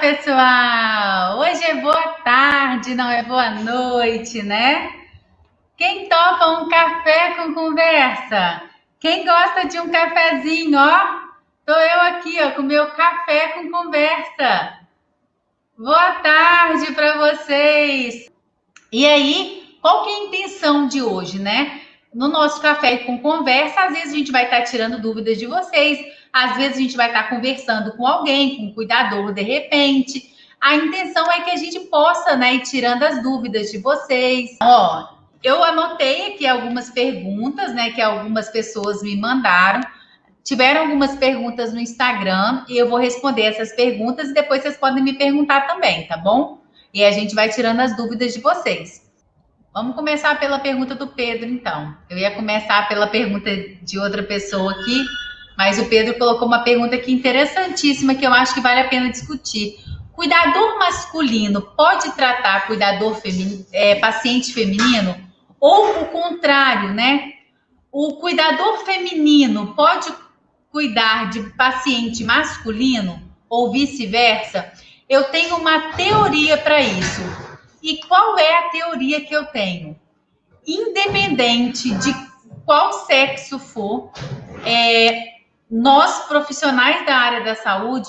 pessoal! Hoje é boa tarde, não é boa noite, né? Quem topa um café com conversa? Quem gosta de um cafezinho, ó? Tô eu aqui, ó, com meu café com conversa. Boa tarde para vocês! E aí, qual que é a intenção de hoje, né? No nosso café com conversa, às vezes a gente vai estar tirando dúvidas de vocês, às vezes a gente vai estar conversando com alguém, com um cuidador, de repente. A intenção é que a gente possa, né, ir tirando as dúvidas de vocês. Ó, eu anotei aqui algumas perguntas, né, que algumas pessoas me mandaram. Tiveram algumas perguntas no Instagram e eu vou responder essas perguntas e depois vocês podem me perguntar também, tá bom? E a gente vai tirando as dúvidas de vocês. Vamos começar pela pergunta do Pedro, então. Eu ia começar pela pergunta de outra pessoa aqui, mas o Pedro colocou uma pergunta aqui interessantíssima que eu acho que vale a pena discutir. Cuidador masculino pode tratar paciente feminino? Ou o contrário, né? O cuidador feminino pode cuidar de paciente masculino ou vice-versa? Eu tenho uma teoria para isso. E qual é a teoria que eu tenho? Independente de qual sexo for, nós profissionais da área da saúde,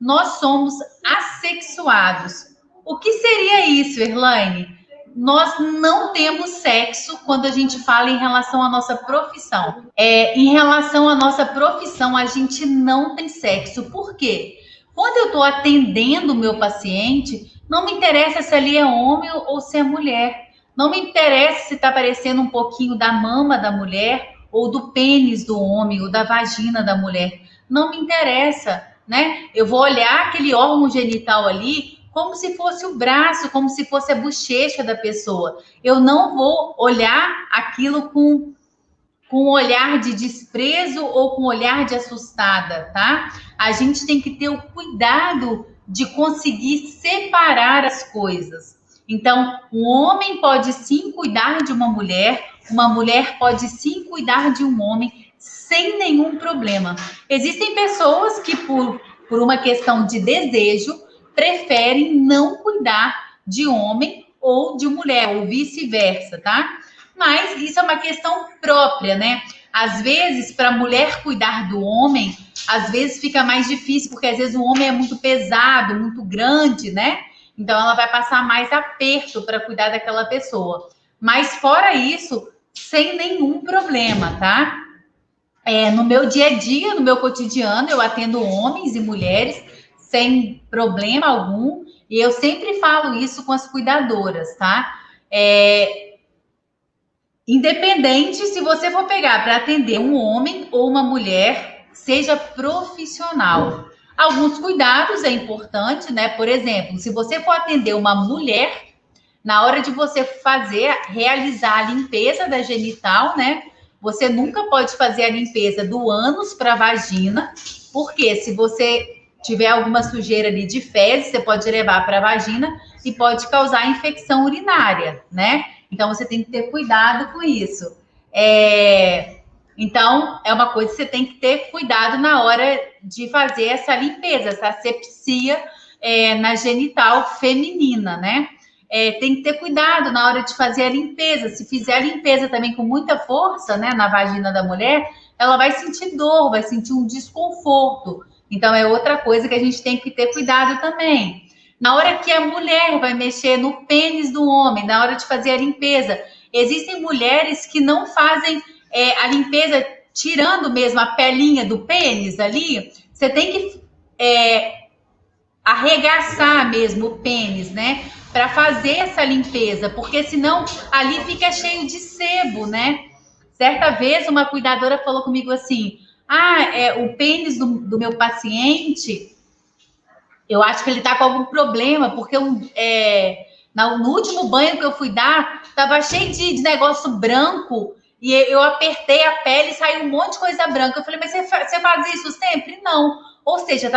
nós somos assexuados. O que seria isso, Erlaine? Nós não temos sexo quando a gente fala em relação à nossa profissão. Em relação à nossa profissão, a gente não tem sexo. Por quê? Quando eu estou atendendo o meu paciente, não me interessa se ali é homem ou se é mulher. Não me interessa se está aparecendo um pouquinho da mama da mulher ou do pênis do homem ou da vagina da mulher. Não me interessa, né? Eu vou olhar aquele órgão genital ali como se fosse o braço, como se fosse a bochecha da pessoa. Eu não vou olhar aquilo com um olhar de desprezo ou com um olhar de assustada, tá? A gente tem que ter o cuidado de conseguir separar as coisas. Então, um homem pode sim cuidar de uma mulher pode sim cuidar de um homem sem nenhum problema. Existem pessoas que, por uma questão de desejo, preferem não cuidar de homem ou de mulher, ou vice-versa, tá? Mas isso é uma questão própria, né? Às vezes, para a mulher cuidar do homem, às vezes fica mais difícil, porque às vezes o homem é muito pesado, muito grande, né? Então ela vai passar mais aperto para cuidar daquela pessoa. Mas fora isso, sem nenhum problema, tá? No meu dia a dia, no meu cotidiano, eu atendo homens e mulheres sem problema algum. E eu sempre falo isso com as cuidadoras, tá? Independente se você for pegar para atender um homem ou uma mulher, seja profissional. Alguns cuidados é importante, né? Por exemplo, se você for atender uma mulher, na hora de você realizar a limpeza da genital, né? Você nunca pode fazer a limpeza do ânus para a vagina, porque se você tiver alguma sujeira ali de fezes, você pode levar para a vagina e pode causar infecção urinária, né? Então, você tem que ter cuidado com isso. Então, é uma coisa que você tem que ter cuidado na hora de fazer essa limpeza, essa asepsia na genital feminina, né? Tem que ter cuidado na hora de fazer a limpeza. Se fizer a limpeza também com muita força, né, na vagina da mulher, ela vai sentir dor, vai sentir um desconforto. Então, é outra coisa que a gente tem que ter cuidado também. Na hora que a mulher vai mexer no pênis do homem, na hora de fazer a limpeza, existem mulheres que não fazem a limpeza tirando mesmo a pelinha do pênis ali. Você tem que arregaçar mesmo o pênis, né? Para fazer essa limpeza, porque senão ali fica cheio de sebo, né? Certa vez uma cuidadora falou comigo assim: o pênis do meu paciente, eu acho que ele tá com algum problema, porque no último banho que eu fui dar, tava cheio de negócio branco, e eu apertei a pele e saiu um monte de coisa branca. Eu falei, mas você faz isso sempre? Não. Ou seja,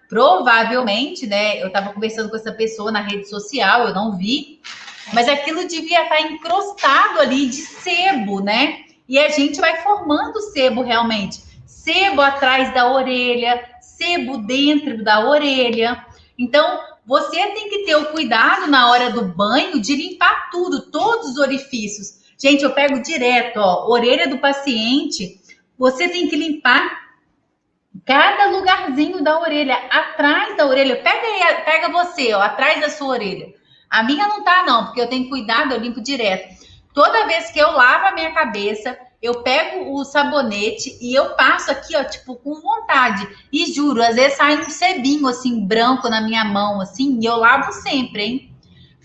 provavelmente, né? Eu tava conversando com essa pessoa na rede social, eu não vi, mas aquilo devia estar encrostado ali de sebo, né? E a gente vai formando sebo realmente. Sebo atrás da orelha, sebo dentro da orelha. Então, você tem que ter o cuidado na hora do banho de limpar tudo, todos os orifícios. Gente, eu pego direto, ó, orelha do paciente, você tem que limpar cada lugarzinho da orelha, atrás da orelha. Pega você, ó, atrás da sua orelha. A minha não tá, não, porque eu tenho cuidado, eu limpo direto. Toda vez que eu lavo a minha cabeça, eu pego o sabonete e eu passo aqui, ó, tipo, com vontade. E juro, às vezes sai um sebinho, assim, branco na minha mão, assim, e eu lavo sempre, hein?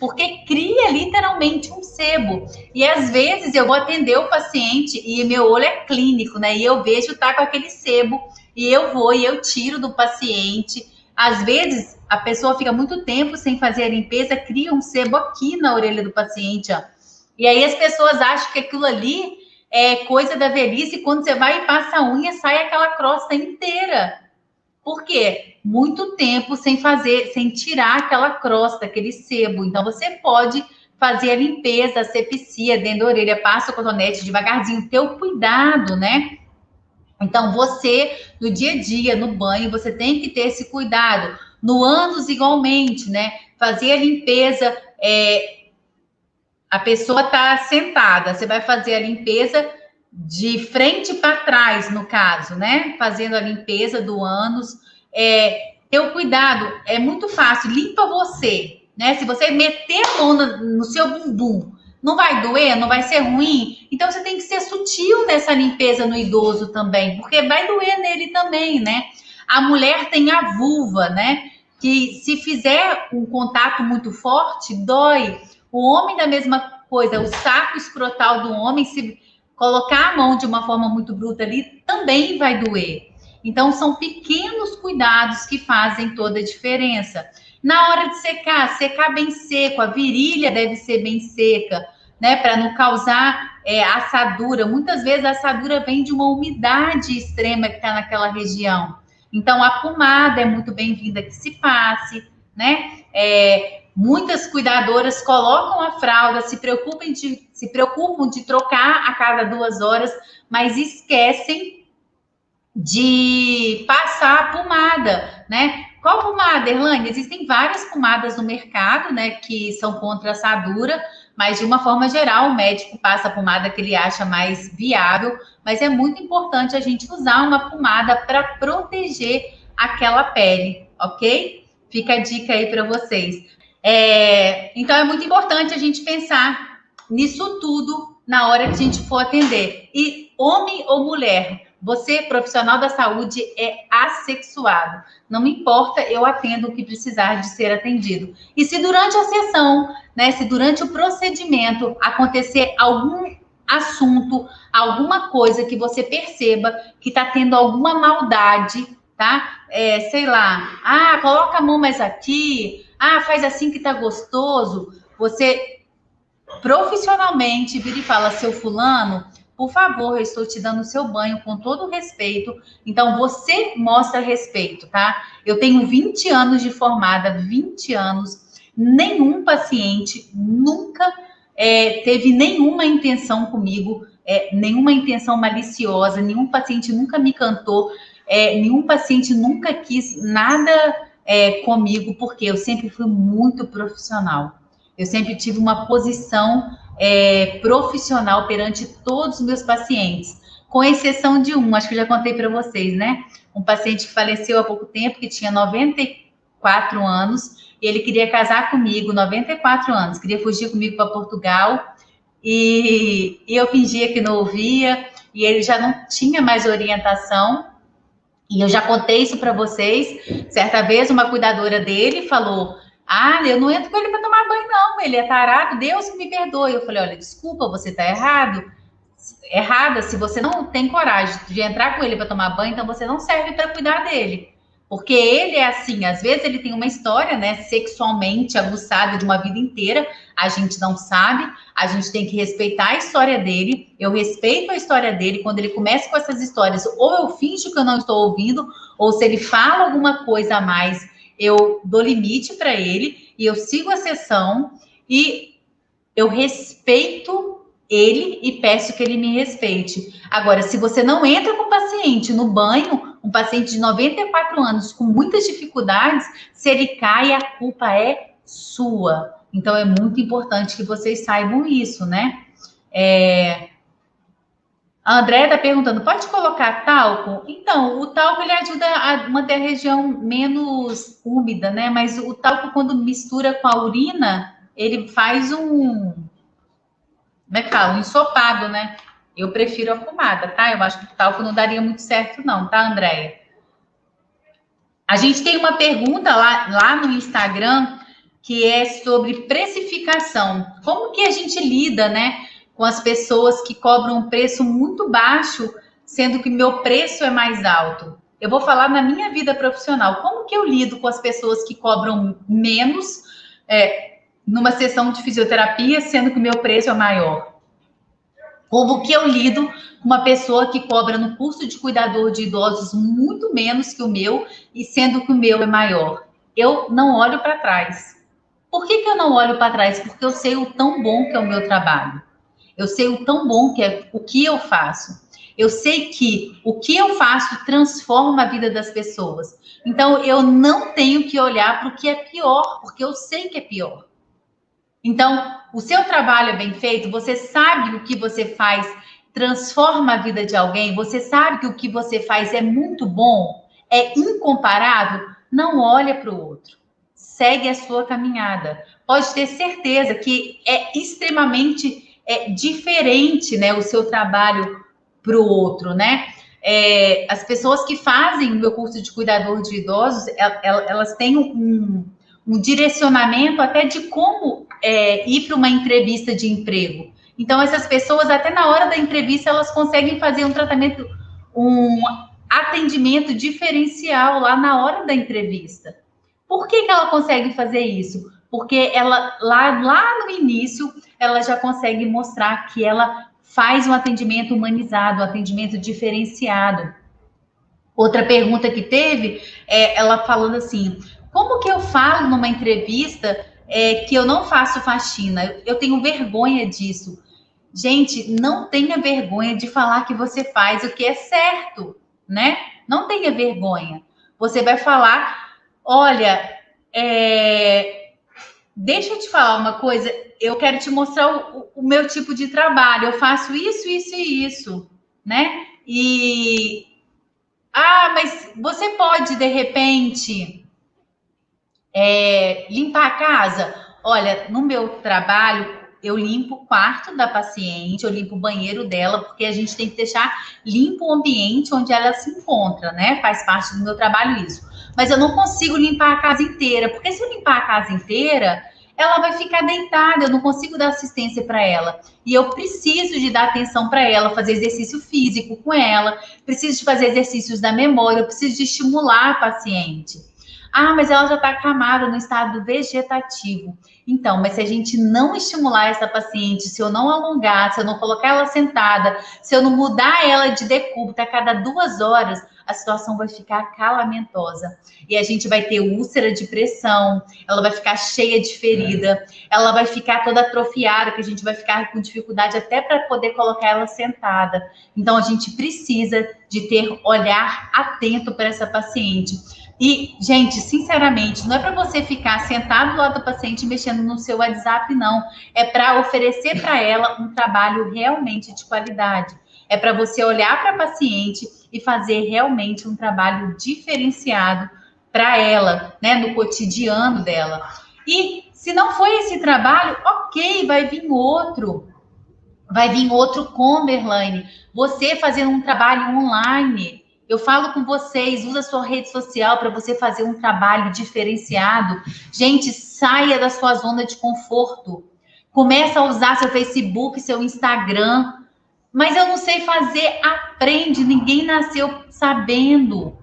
Porque cria literalmente um sebo. E às vezes eu vou atender o paciente e meu olho é clínico, né? E eu vejo tá com aquele sebo e eu vou e eu tiro do paciente. Às vezes a pessoa fica muito tempo sem fazer a limpeza, cria um sebo aqui na orelha do paciente, ó. E aí as pessoas acham que aquilo ali é coisa da velhice e quando você vai e passa a unha, sai aquela crosta inteira. Por quê? Muito tempo sem fazer, sem tirar aquela crosta, aquele sebo. Então, você pode fazer a limpeza, a asepsia dentro da orelha, passa o cotonete devagarzinho, ter o cuidado, né? Então, você, no dia a dia, no banho, você tem que ter esse cuidado. No ânus, igualmente, né? Fazer a limpeza, a pessoa está sentada, você vai fazer a limpeza de frente para trás, no caso, né? Fazendo a limpeza do ânus. Ter o cuidado, é muito fácil, limpa você, né? Se você meter a mão no seu bumbum, não vai doer, não vai ser ruim. Então você tem que ser sutil nessa limpeza no idoso também, porque vai doer nele também, né? A mulher tem a vulva, né? Que se fizer um contato muito forte, dói. O homem da mesma coisa, o saco escrotal do homem, se colocar a mão de uma forma muito bruta ali, também vai doer. Então, são pequenos cuidados que fazem toda a diferença. Na hora de secar, secar bem seco, a virilha deve ser bem seca, né? Para não causar assadura. Muitas vezes a assadura vem de uma umidade extrema que está naquela região. Então, a pomada é muito bem-vinda que se passe, né? Muitas cuidadoras colocam a fralda, se preocupam de trocar a cada 2 horas, mas esquecem de passar a pomada, né? Qual pomada, Erlane? Existem várias pomadas no mercado, né, que são contra assadura, mas de uma forma geral o médico passa a pomada que ele acha mais viável, mas é muito importante a gente usar uma pomada para proteger aquela pele, ok? Fica a dica aí para vocês. Então é muito importante a gente pensar nisso tudo na hora que a gente for atender. E homem ou mulher, você, profissional da saúde, é assexuado. Não me importa, eu atendo o que precisar de ser atendido. E se durante a sessão, né, se durante o procedimento acontecer algum assunto, alguma coisa que você perceba que está tendo alguma maldade, tá? Sei lá, coloca a mão mais aqui, faz assim que tá gostoso. Você profissionalmente vira e fala, seu fulano, por favor, eu estou te dando o seu banho com todo o respeito. Então, você mostra respeito, tá? Eu tenho 20 anos de formada, 20 anos. Nenhum paciente nunca teve nenhuma intenção comigo, nenhuma intenção maliciosa, nenhum paciente nunca me cantou, nenhum paciente nunca quis nada comigo, porque eu sempre fui muito profissional. Eu sempre tive uma posição profissional perante todos os meus pacientes, com exceção de um, acho que eu já contei para vocês, né? Um paciente que faleceu há pouco tempo, que tinha 94 anos, e ele queria casar comigo, 94 anos, queria fugir comigo para Portugal, e eu fingia que não ouvia, e ele já não tinha mais orientação, e eu já contei isso para vocês. Certa vez, uma cuidadora dele falou, eu não entro com ele para tomar banho, não. Ele é tarado, Deus me perdoe. Eu falei, olha, desculpa, você está errada. Se você não tem coragem de entrar com ele para tomar banho, então você não serve para cuidar dele. Porque ele é assim, às vezes ele tem uma história, né, sexualmente aguçada de uma vida inteira, a gente não sabe, a gente tem que respeitar a história dele, eu respeito a história dele, quando ele começa com essas histórias, ou eu finjo que eu não estou ouvindo, ou se ele fala alguma coisa a mais, eu dou limite para ele, e eu sigo a sessão, e eu respeito ele e peço que ele me respeite. Agora, se você não entra com o paciente no banho, um paciente de 94 anos com muitas dificuldades, se ele cai, a culpa é sua. Então, é muito importante que vocês saibam isso, né? A Andréia está perguntando, pode colocar talco? Então, o talco ele ajuda a manter a região menos úmida, né? Mas o talco, quando mistura com a urina, ele faz um, como é que fala? Um ensopado, né? Eu prefiro a pomada, tá? Eu acho que o talco não daria muito certo, não, tá, Andréia? A gente tem uma pergunta lá no Instagram que é sobre precificação. Como que a gente lida, né, com as pessoas que cobram um preço muito baixo, sendo que meu preço é mais alto? Eu vou falar na minha vida profissional. Como que eu lido com as pessoas que cobram menos numa sessão de fisioterapia, sendo que o meu preço é maior? Como que eu lido com uma pessoa que cobra no curso de cuidador de idosos muito menos que o meu, e sendo que o meu é maior? Eu não olho para trás. Por que eu não olho para trás? Porque eu sei o tão bom que é o meu trabalho. Eu sei o tão bom que é o que eu faço. Eu sei que o que eu faço transforma a vida das pessoas. Então, eu não tenho que olhar para o que é pior, porque eu sei que é pior. Então, o seu trabalho é bem feito, você sabe o que você faz transforma a vida de alguém, você sabe que o que você faz é muito bom, é incomparável, não olha para o outro. Segue a sua caminhada. Pode ter certeza que é extremamente diferente, né, o seu trabalho para o outro, né? As pessoas que fazem o meu curso de cuidador de idosos, elas têm um direcionamento até de como ir para uma entrevista de emprego. Então, essas pessoas, até na hora da entrevista, elas conseguem fazer um tratamento, um atendimento diferencial lá na hora da entrevista. Por que ela consegue fazer isso? Porque ela, lá no início, ela já consegue mostrar que ela faz um atendimento humanizado, um atendimento diferenciado. Outra pergunta que teve, ela falando assim, como que eu falo numa entrevista que eu não faço faxina? Eu tenho vergonha disso. Gente, não tenha vergonha de falar que você faz o que é certo, né? Não tenha vergonha. Você vai falar, olha, deixa eu te falar uma coisa, eu quero te mostrar o meu tipo de trabalho, eu faço isso, isso e isso, né? Mas você pode, de repente, limpar a casa? Olha, no meu trabalho, eu limpo o quarto da paciente, eu limpo o banheiro dela, porque a gente tem que deixar limpo o ambiente onde ela se encontra, né? Faz parte do meu trabalho isso. Mas eu não consigo limpar a casa inteira, porque se eu limpar a casa inteira, ela vai ficar deitada, eu não consigo dar assistência para ela. E eu preciso de dar atenção para ela, fazer exercício físico com ela, preciso de fazer exercícios da memória, eu preciso de estimular a paciente. Mas ela já está acamada no estado vegetativo. Então, mas se a gente não estimular essa paciente, se eu não alongar, se eu não colocar ela sentada, se eu não mudar ela de decúbito a cada 2 horas, a situação vai ficar calamentosa. E a gente vai ter úlcera de pressão, ela vai ficar cheia de ferida, ela vai ficar toda atrofiada, que a gente vai ficar com dificuldade até para poder colocar ela sentada. Então, a gente precisa de ter olhar atento para essa paciente. E, gente, sinceramente, não é para você ficar sentado do lado do paciente mexendo no seu WhatsApp, não. É para oferecer para ela um trabalho realmente de qualidade. É para você olhar para a paciente e fazer realmente um trabalho diferenciado para ela, né, no cotidiano dela. E se não foi esse trabalho, ok, vai vir outro. Vai vir outro com, Merlane. Você fazendo um trabalho online. Eu falo com vocês, usa a sua rede social para você fazer um trabalho diferenciado. Gente, saia da sua zona de conforto. Começa a usar seu Facebook, seu Instagram. Mas eu não sei fazer, aprende. Ninguém nasceu sabendo.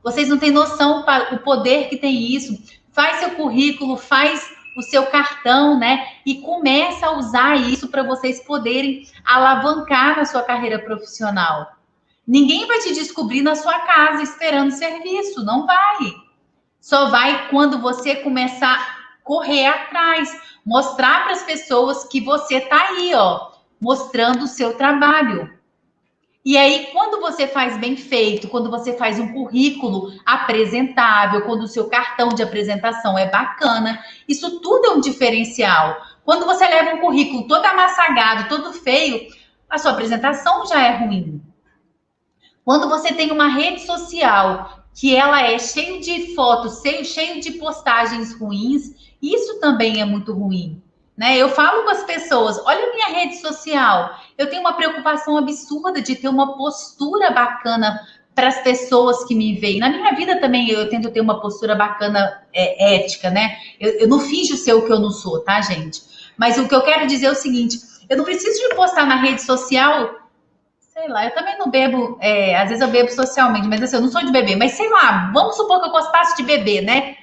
Vocês não têm noção o poder que tem isso. Faz seu currículo, faz o seu cartão, né? E começa a usar isso para vocês poderem alavancar na sua carreira profissional. Ninguém vai te descobrir na sua casa esperando serviço, não vai. Só vai quando você começar a correr atrás, mostrar para as pessoas que você tá aí, ó, mostrando o seu trabalho. E aí, quando você faz bem feito, quando você faz um currículo apresentável, quando o seu cartão de apresentação é bacana, isso tudo é um diferencial. Quando você leva um currículo todo amassagado, todo feio, a sua apresentação já é ruim. Quando você tem uma rede social que ela é cheio de fotos, cheio de postagens ruins, isso também é muito ruim. Né? Eu falo com as pessoas, olha a minha rede social, eu tenho uma preocupação absurda de ter uma postura bacana para as pessoas que me veem. Na minha vida também eu tento ter uma postura bacana, ética, né? Eu não finjo ser o que eu não sou, tá, gente? Mas o que eu quero dizer é o seguinte, eu não preciso de postar na rede social. Sei lá, eu também não bebo, às vezes eu bebo socialmente, mas assim, eu não sou de beber, mas sei lá, vamos supor que eu gostasse de beber, né?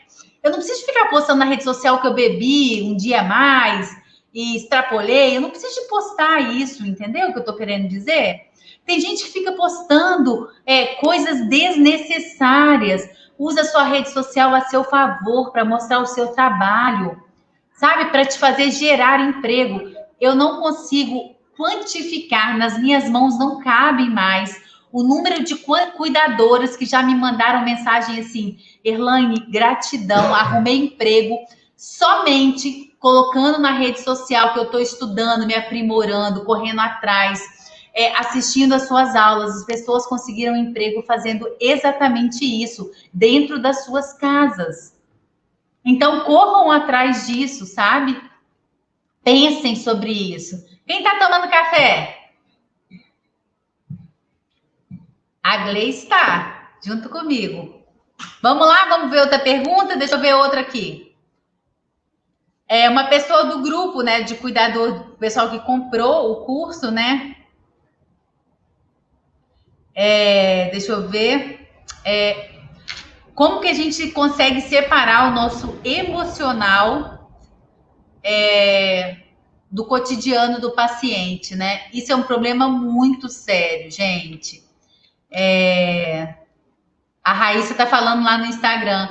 Eu não preciso ficar postando na rede social que eu bebi um dia a mais e extrapolei, eu não preciso de postar isso, entendeu o que eu tô querendo dizer? Tem gente que fica postando coisas desnecessárias, usa a sua rede social a seu favor para mostrar o seu trabalho, sabe? Para te fazer gerar emprego. Eu não consigo quantificar, nas minhas mãos não cabe mais o número de cuidadoras que já me mandaram mensagem assim: Erlaine, gratidão, arrumei emprego somente colocando na rede social que eu estou estudando, me aprimorando, correndo atrás, assistindo às suas aulas. As pessoas conseguiram emprego fazendo exatamente isso, dentro das suas casas. Então, corram atrás disso, sabe? Pensem sobre isso. Quem está tomando café? A Gleice está, junto comigo. Vamos lá, vamos ver outra pergunta? Deixa eu ver outra aqui. É uma pessoa do grupo, né, de cuidador, o pessoal que comprou o curso, né? Deixa eu ver. Como que a gente consegue separar o nosso emocional do cotidiano do paciente, né? Isso é um problema muito sério, gente. A Raíssa tá falando lá no Instagram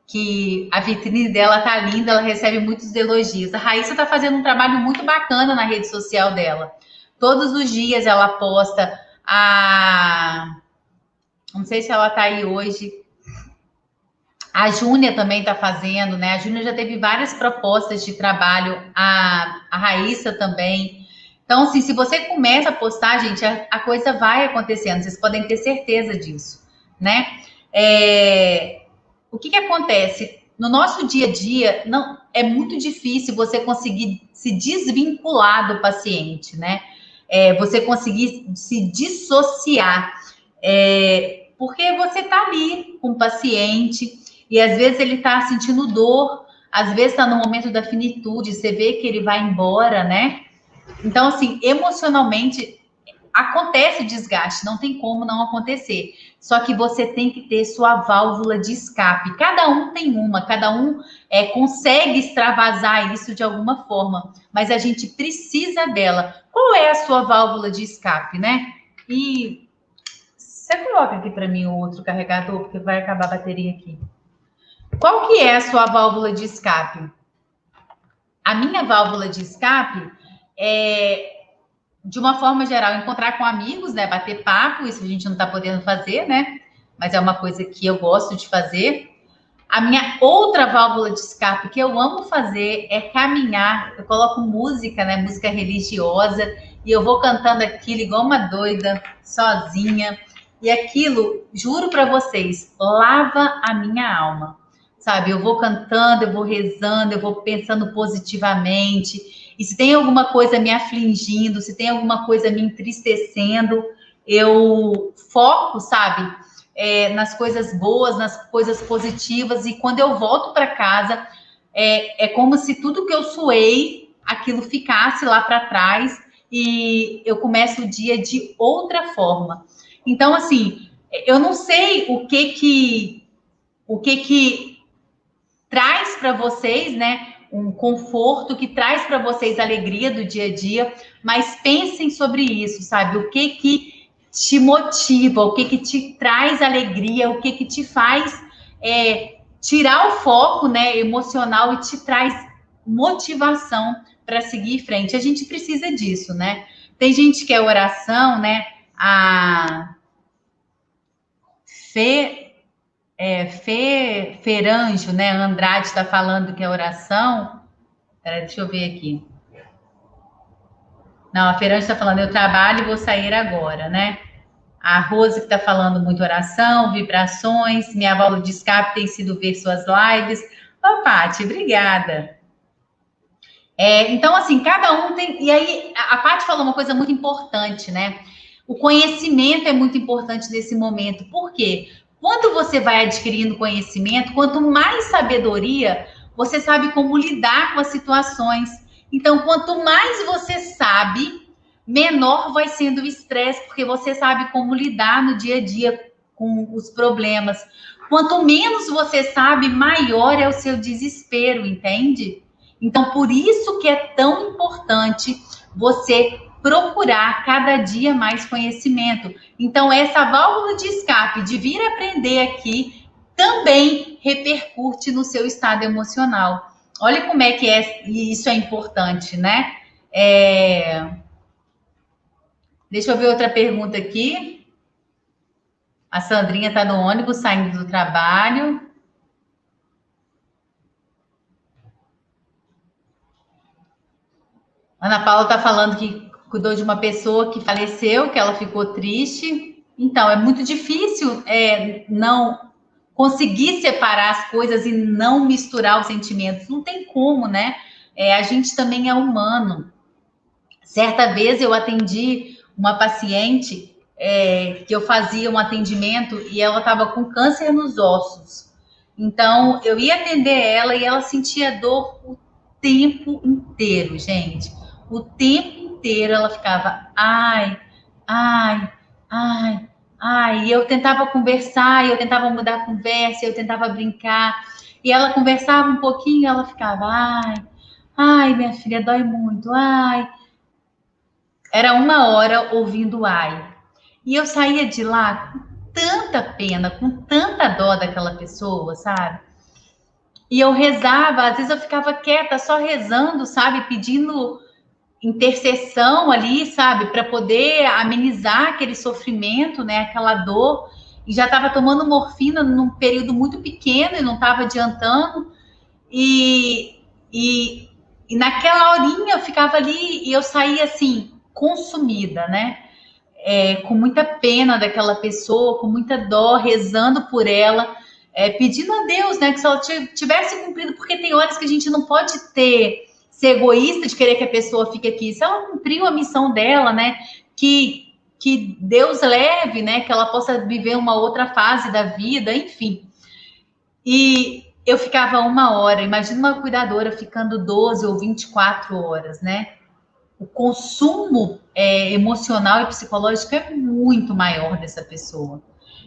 que a vitrine dela tá linda, ela recebe muitos elogios. A Raíssa tá fazendo um trabalho muito bacana na rede social dela. Todos os dias ela posta não sei se ela tá aí hoje. A Júnia também tá fazendo, né? A Júnia já teve várias propostas de trabalho, a Raíssa também. Então, assim, se você começa a postar, gente, a coisa vai acontecendo, vocês podem ter certeza disso, né? O que acontece? No nosso dia a dia, não é muito difícil você conseguir se desvincular do paciente, né? Você conseguir se dissociar, porque você tá ali com o paciente e às vezes ele tá sentindo dor, às vezes tá no momento da finitude, você vê que ele vai embora, né? Então, assim, emocionalmente acontece o desgaste, não tem como não acontecer. Só que você tem que ter sua válvula de escape. Cada um tem uma, cada um consegue extravasar isso de alguma forma, mas a gente precisa dela. Qual é a sua válvula de escape, né? E você coloca aqui para mim o outro carregador, porque vai acabar a bateria aqui. Qual que é a sua válvula de escape? A minha válvula de escape de uma forma geral, encontrar com amigos, né? Bater papo, isso a gente não tá podendo fazer, né? Mas é uma coisa que eu gosto de fazer. A minha outra válvula de escape que eu amo fazer é caminhar. Eu coloco música, né? Música religiosa, e eu vou cantando aquilo igual uma doida, sozinha. E aquilo, juro para vocês, lava a minha alma. Sabe, eu vou cantando, eu vou rezando, eu vou pensando positivamente. E se tem alguma coisa me afligindo, se tem alguma coisa me entristecendo, eu foco, sabe, nas coisas boas, nas coisas positivas. E quando eu volto para casa, é como se tudo que eu suei, aquilo ficasse lá para trás e eu começo o dia de outra forma. Então, assim, eu não sei o que traz para vocês, né, um conforto, que traz para vocês alegria do dia a dia, mas pensem sobre isso, sabe? O que te motiva, o que te traz alegria, o que te faz tirar o foco, né, emocional e te traz motivação para seguir em frente. A gente precisa disso, né? Tem gente que é oração, né? A Feranjo, né? Andrade está falando que é oração. Peraí, deixa eu ver aqui. Não, a Feranjo está falando, eu trabalho e vou sair agora, né? A Rose que está falando muito oração, vibrações. Minha válvula de escape tem sido ver suas lives. Ô, Paty, obrigada. Então, assim, cada um tem. E aí, a Paty falou uma coisa muito importante, né? O conhecimento é muito importante nesse momento. Por quê? Quando você vai adquirindo conhecimento, quanto mais sabedoria, você sabe como lidar com as situações. Então, quanto mais você sabe, menor vai sendo o estresse, porque você sabe como lidar no dia a dia com os problemas. Quanto menos você sabe, maior é o seu desespero, entende? Então, por isso que é tão importante você procurar cada dia mais conhecimento. Então, essa válvula de escape de vir aprender aqui também repercute no seu estado emocional. Olha como é que isso é importante, né? Deixa eu ver outra pergunta aqui. A Sandrinha está no ônibus saindo do trabalho. Ana Paula está falando que cuidou de uma pessoa que faleceu, que ela ficou triste. Então, é muito difícil não conseguir separar as coisas e não misturar os sentimentos. Não tem como, né? A gente também é humano. Certa vez eu atendi uma paciente que eu fazia um atendimento e ela estava com câncer nos ossos. Então, eu ia atender ela e ela sentia dor o tempo inteiro, gente. O tempo inteiro ela ficava, ai, ai, ai, ai. E eu tentava conversar, eu tentava mudar a conversa, eu tentava brincar. E ela conversava um pouquinho, ela ficava, ai, ai, minha filha, dói muito, ai. Era 1 hora ouvindo ai. E eu saía de lá com tanta pena, com tanta dó daquela pessoa, sabe? E eu rezava, às vezes eu ficava quieta, só rezando, sabe? Pedindo intercessão ali, sabe? Para poder amenizar aquele sofrimento, né? Aquela dor. E já estava tomando morfina num período muito pequeno e não estava adiantando. E naquela horinha eu ficava ali e eu saía assim, consumida, né? Com muita pena daquela pessoa, com muita dó, rezando por ela, pedindo a Deus, né, que se ela tivesse cumprido, porque tem horas que a gente não pode ser egoísta de querer que a pessoa fique aqui. Se ela cumpriu a missão dela, né, que Deus leve, né, que ela possa viver uma outra fase da vida, enfim. E eu ficava 1 hora, imagina uma cuidadora ficando 12 ou 24 horas, né? O consumo emocional e psicológico é muito maior dessa pessoa.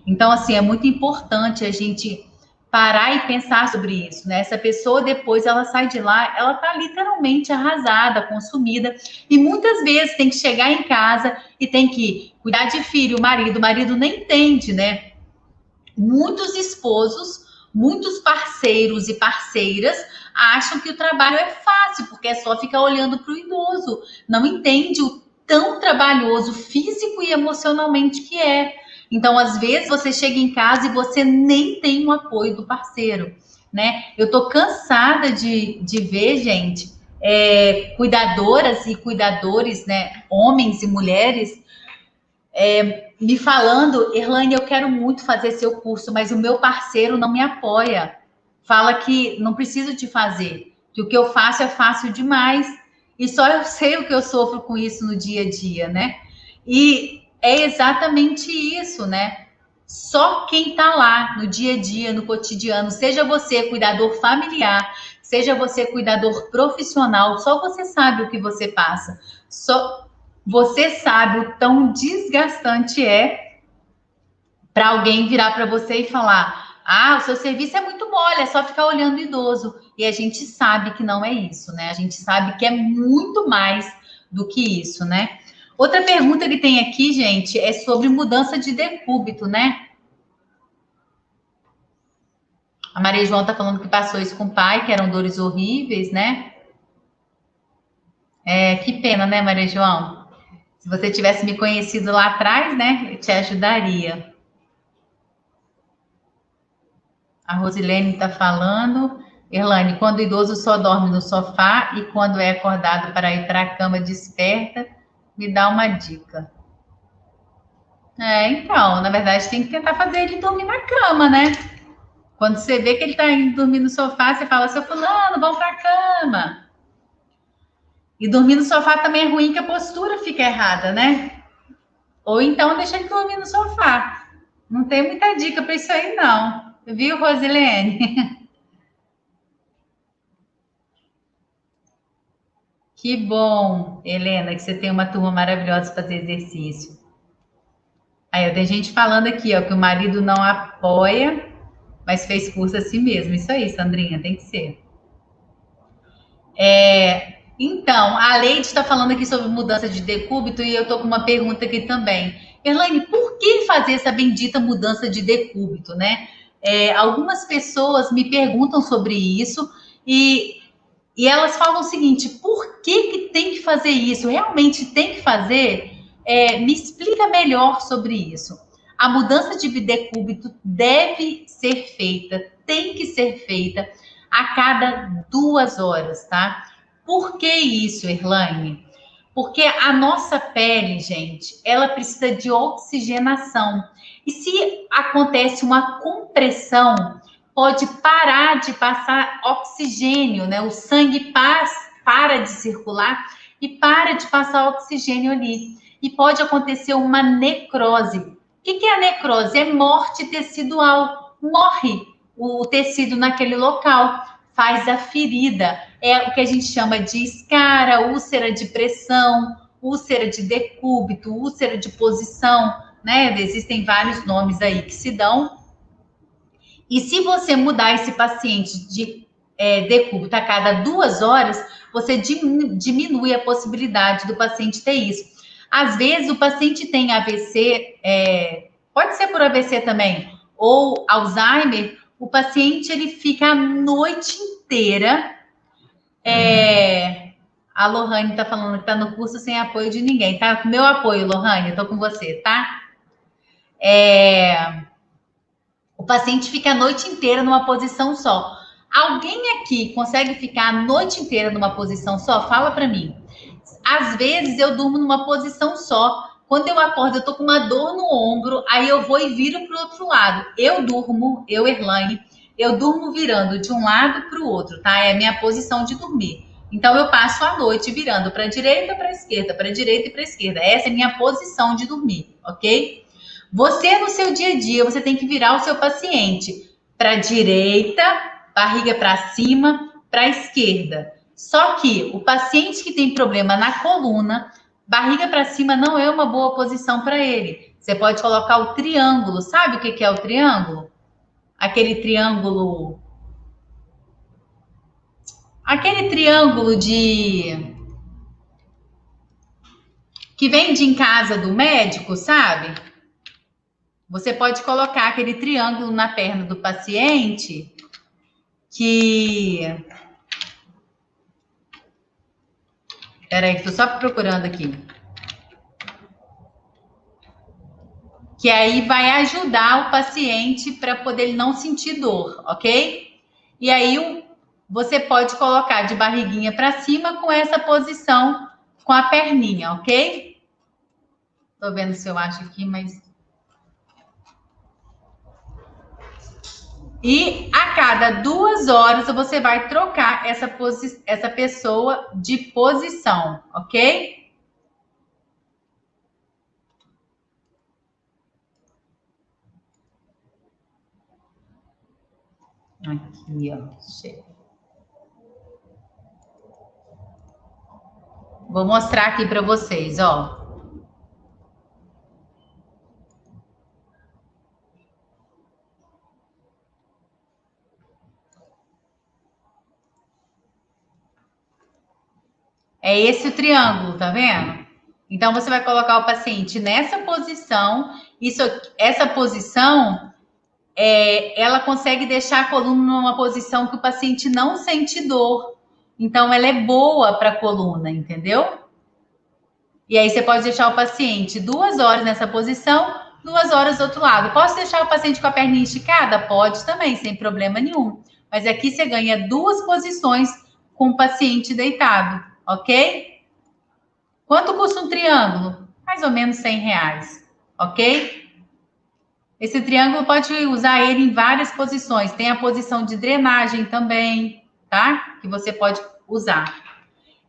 Então, assim, é muito importante a gente parar e pensar sobre isso, né? Essa pessoa, depois, ela sai de lá, ela tá literalmente arrasada, consumida, e muitas vezes tem que chegar em casa e tem que cuidar de filho, o marido nem entende, né? Muitos esposos, muitos parceiros e parceiras acham que o trabalho é fácil, porque é só ficar olhando para o idoso. Não entende o tão trabalhoso físico e emocionalmente que é. Então, às vezes, você chega em casa e você nem tem o apoio do parceiro, né? Eu tô cansada de ver, gente, cuidadoras e cuidadores, né? Homens e mulheres, me falando, Erlane, eu quero muito fazer seu curso, mas o meu parceiro não me apoia. Fala que não preciso te fazer, que o que eu faço é fácil demais. E só eu sei o que eu sofro com isso no dia a dia, né? E é exatamente isso, né? Só quem tá lá no dia a dia, no cotidiano, seja você cuidador familiar, seja você cuidador profissional, só você sabe o que você passa. Só você sabe o tão desgastante é para alguém virar para você e falar: ah, o seu serviço é muito mole, é só ficar olhando o idoso. E a gente sabe que não é isso, né? A gente sabe que é muito mais do que isso, né? Outra pergunta que tem aqui, gente, é sobre mudança de decúbito, né? A Maria João tá falando que passou isso com o pai, que eram dores horríveis, né? Que pena, né, Maria João? Se você tivesse me conhecido lá atrás, né, eu te ajudaria. A Rosilene está falando. Erlane, quando o idoso só dorme no sofá e quando é acordado para ir para a cama desperta, me dá uma dica. Então, na verdade, tem que tentar fazer ele dormir na cama, né? Quando você vê que ele está indo dormir no sofá, você fala, seu fulano, vamos para a cama. E dormir no sofá também é ruim, que a postura fica errada, né? Ou então deixa ele dormir no sofá. Não tem muita dica para isso aí, não. Viu, Rosilene? Que bom, Helena, que você tem uma turma maravilhosa para fazer exercício. Aí, tem gente falando aqui, ó, que o marido não apoia, mas fez curso assim mesmo. Isso aí, Sandrinha, tem que ser. Então, a Leide está falando aqui sobre mudança de decúbito e eu tô com uma pergunta aqui também. Elaine, por que fazer essa bendita mudança de decúbito, né? Algumas pessoas me perguntam sobre isso e elas falam o seguinte: por que tem que fazer isso? Realmente tem que fazer? Me explica melhor sobre isso. A mudança de decúbito deve ser feita, tem que ser feita a cada 2 horas, tá? Por que isso, Erlaine? Porque a nossa pele, gente, ela precisa de oxigenação. E se acontece uma compressão, pode parar de passar oxigênio, né? O sangue para de circular e para de passar oxigênio ali. E pode acontecer uma necrose. O que é a necrose? É morte tecidual. Morre o tecido naquele local, faz a ferida. É o que a gente chama de escara, úlcera de pressão, úlcera de decúbito, úlcera de posição, né? Existem vários nomes aí que se dão. E se você mudar esse paciente de decúbito a cada 2 horas, você diminui a possibilidade do paciente ter isso. Às vezes o paciente tem AVC, pode ser por AVC também, ou Alzheimer, o paciente ele fica a noite inteira. A Lohane tá falando que tá no curso sem apoio de ninguém, tá? Com meu apoio, Lohane, eu tô com você, tá? O paciente fica a noite inteira numa posição só. Alguém aqui consegue ficar a noite inteira numa posição só? Fala para mim. Às vezes eu durmo numa posição só. Quando eu acordo, eu tô com uma dor no ombro, aí eu vou e viro pro outro lado. Eu, Erlane, eu durmo virando de um lado para o outro, tá? É a minha posição de dormir. Então eu passo a noite virando para a direita, para a esquerda, para a direita e para a esquerda. Essa é a minha posição de dormir, ok? Você, no seu dia a dia, você tem que virar o seu paciente para a direita, barriga para cima, para a esquerda. Só que o paciente que tem problema na coluna, barriga para cima não é uma boa posição para ele. Você pode colocar o triângulo. Sabe o que é o triângulo? Aquele triângulo de que vende em casa do médico, sabe? Você pode colocar aquele triângulo na perna do paciente que... Peraí, estou só procurando aqui. Que aí vai ajudar o paciente para poder ele não sentir dor, ok? E aí você pode colocar de barriguinha para cima com essa posição, com a perninha, ok? Tô vendo se eu acho aqui, mas... E a cada 2 horas você vai trocar essa pessoa de posição, ok? Aqui, ó. Vou mostrar aqui para vocês, ó. É esse o triângulo, tá vendo? Então, você vai colocar o paciente nessa posição. Essa posição, ela consegue deixar a coluna numa posição que o paciente não sente dor. Então, ela é boa para a coluna, entendeu? E aí você pode deixar o paciente 2 horas nessa posição, 2 horas do outro lado. Posso deixar o paciente com a perninha esticada? Pode também, sem problema nenhum. Mas aqui você ganha 2 posições com o paciente deitado, ok? Quanto custa um triângulo? Mais ou menos R$ 100, ok? Esse triângulo pode usar ele em várias posições. Tem a posição de drenagem também, tá? Que você pode usar.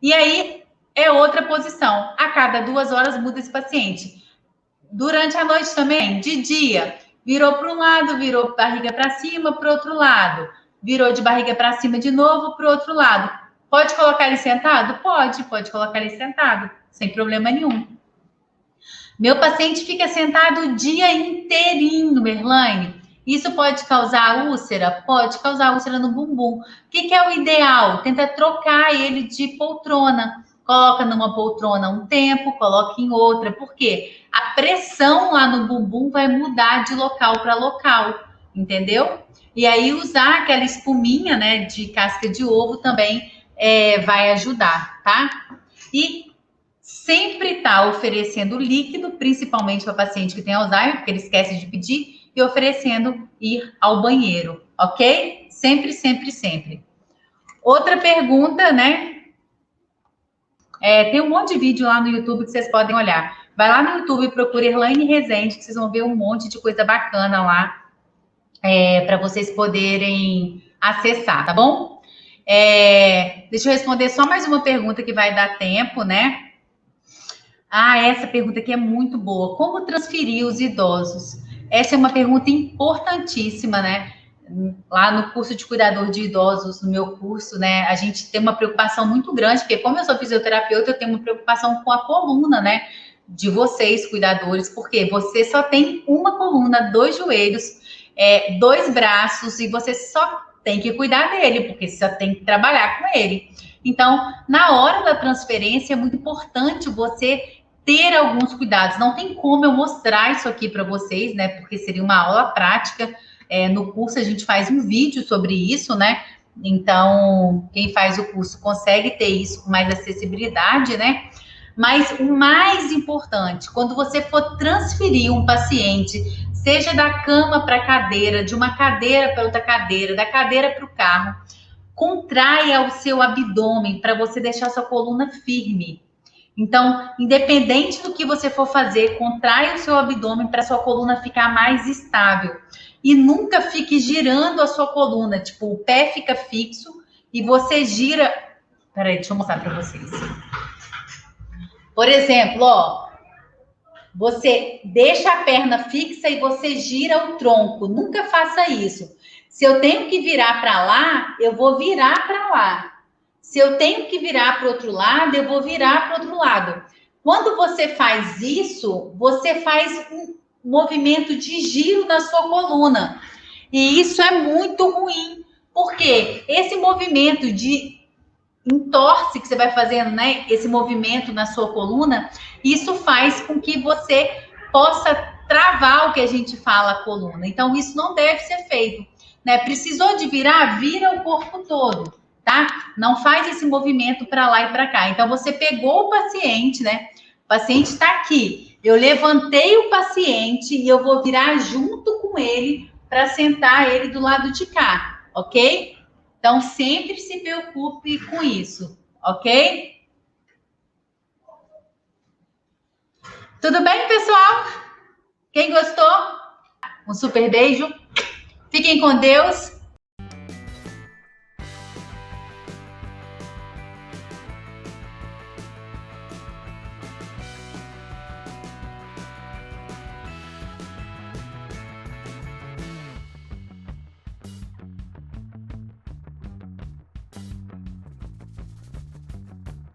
E aí, é outra posição. A cada 2 horas muda esse paciente. Durante a noite também, de dia, virou para um lado, virou barriga para cima, para o outro lado. Virou de barriga para cima de novo, para o outro lado. Pode colocar ele sentado? Pode colocar ele sentado, sem problema nenhum. Meu paciente fica sentado o dia inteirinho, Merlane. Isso pode causar úlcera? Pode causar úlcera no bumbum. O que é o ideal? Tenta trocar ele de poltrona. Coloca numa poltrona um tempo, coloca em outra. Por quê? A pressão lá no bumbum vai mudar de local para local, entendeu? E aí usar aquela espuminha, né, de casca de ovo também vai ajudar, tá? E sempre tá oferecendo líquido, principalmente para paciente que tem Alzheimer, porque ele esquece de pedir, e oferecendo ir ao banheiro, ok? Sempre, sempre, sempre. Outra pergunta, né? Tem um monte de vídeo lá no YouTube que vocês podem olhar. Vai lá no YouTube e procura Erlaine Rezende, que vocês vão ver um monte de coisa bacana lá para vocês poderem acessar, tá bom? Deixa eu responder só mais uma pergunta que vai dar tempo, né? Essa pergunta aqui é muito boa. Como transferir os idosos? Essa é uma pergunta importantíssima, né? Lá no curso de cuidador de idosos, no meu curso, né? A gente tem uma preocupação muito grande, porque como eu sou fisioterapeuta, eu tenho uma preocupação com a coluna, né? De vocês, cuidadores, porque você só tem uma coluna, 2 joelhos, 2 braços, e você só tem que cuidar dele, porque você só tem que trabalhar com ele. Então, na hora da transferência, é muito importante você ter alguns cuidados. Não tem como eu mostrar isso aqui para vocês, né? Porque seria uma aula prática. No curso a gente faz um vídeo sobre isso, né? Então, quem faz o curso consegue ter isso com mais acessibilidade, né? Mas o mais importante, quando você for transferir um paciente, seja da cama para a cadeira, de uma cadeira para outra cadeira, da cadeira para o carro, contraia o seu abdômen para você deixar sua coluna firme. Então, independente do que você for fazer, contraia o seu abdômen para sua coluna ficar mais estável. E nunca fique girando a sua coluna. Tipo, o pé fica fixo e você gira... Peraí, deixa eu mostrar para vocês. Por exemplo, ó, você deixa a perna fixa e você gira o tronco. Nunca faça isso. Se eu tenho que virar para lá, eu vou virar para lá. Se eu tenho que virar para o outro lado, eu vou virar para o outro lado. Quando você faz isso, você faz um movimento de giro na sua coluna. E isso é muito ruim, porque esse movimento de entorse que você vai fazendo, né? Esse movimento na sua coluna, isso faz com que você possa travar o que a gente fala a coluna. Então, isso não deve ser feito, né? Precisou de virar, vira o corpo todo. Tá? Não faz esse movimento para lá e para cá. Então, você pegou o paciente, né? O paciente está aqui. Eu levantei o paciente e eu vou virar junto com ele para sentar ele do lado de cá, ok? Então, sempre se preocupe com isso, ok? Tudo bem, pessoal? Quem gostou? Um super beijo. Fiquem com Deus.